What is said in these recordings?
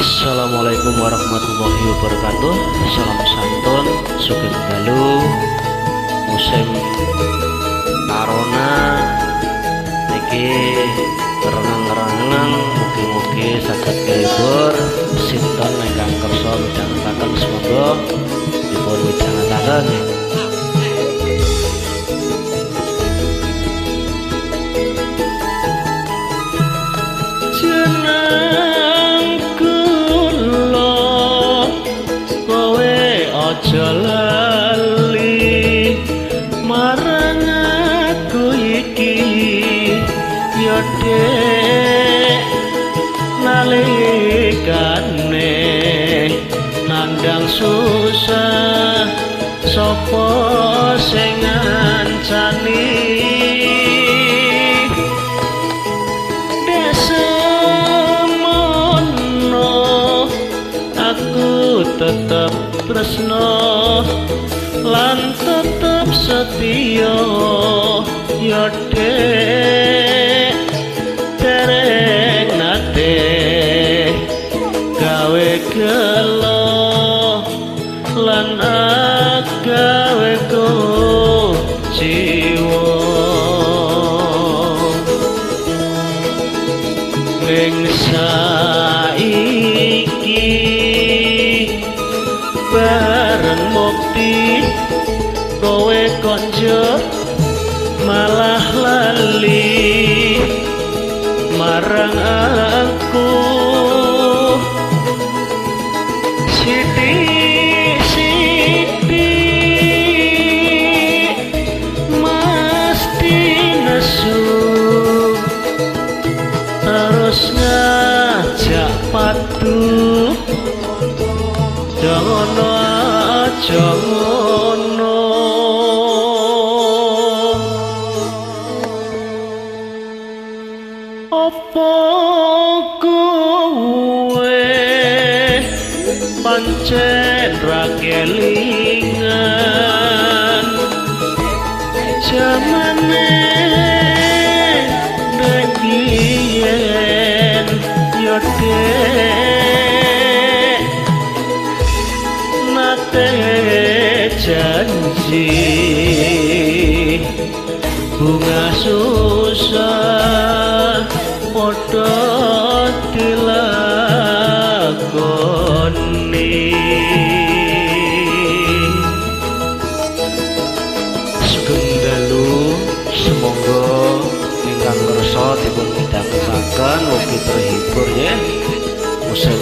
Assalamualaikum warahmatullahi wabarakatuh. Salam santun, sugeng dalu, musim corona niki renang-renang, mugi-mugi saged kehibur sinten ingkang kersa midhangetaken semoga dipun midhangetaken. Aja lali marang aku iki ya dek nalikane nandang susah sapa sing ngancani desemono aku tetep tresno lan tetep setia ya dek dereng nate gawe gelo lan gawe jiwa ning saiki bareng mukti kowe konjo malah lali marang aku sithik-sithik mesti nesu terus ngajak padu jangan aja ngono apa kowe pancen ra kelingan jamane nek biyen yo janji bunga susah podo dilakoni sugeng dalu semoga ingkang kersa dipun midhangetaken ugi terhibur ya musim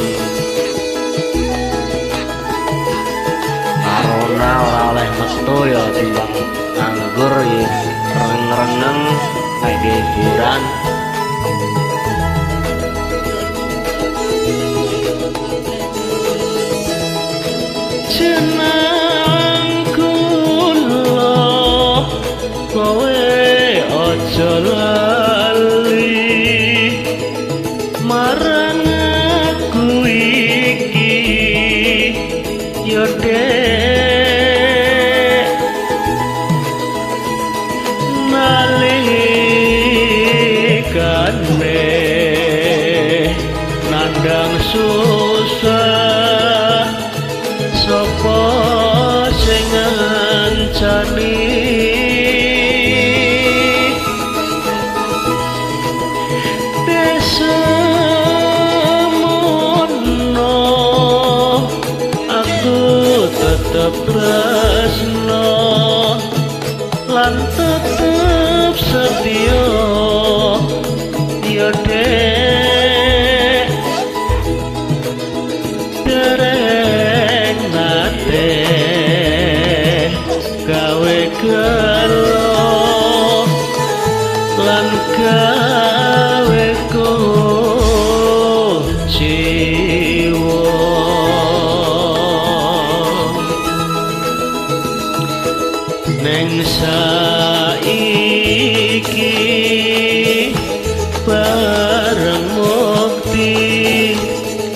corona ora oleh metu ya timbang nganggur ya reneng-reneng kangge hiburan jeneng kula kowe aja lali marang aku iki ya nandang susah sapa sing ngancani desemono aku tetep tresno lan tetep setia ya dek dereng nate gawe gelo lan gawe jiwa ning saiki bareng mukti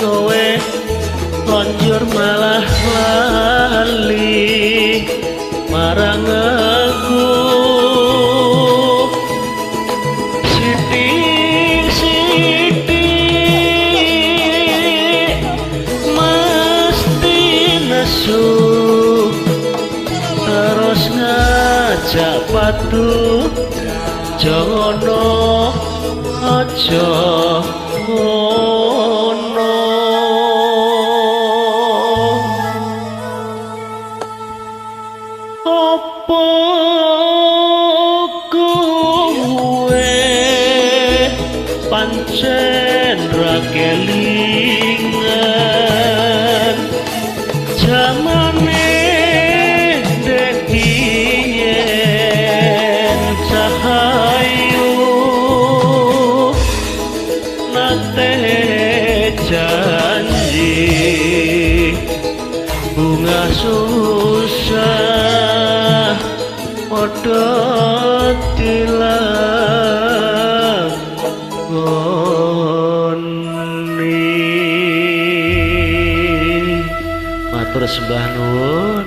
kowe konjur malah lali marang aku sithik-sithik padu jono aja ngono apa kowe pancen ra kelingan jamane dek yen cahayu nate janji bunga susah padha dilakoni matur sembah nuwun.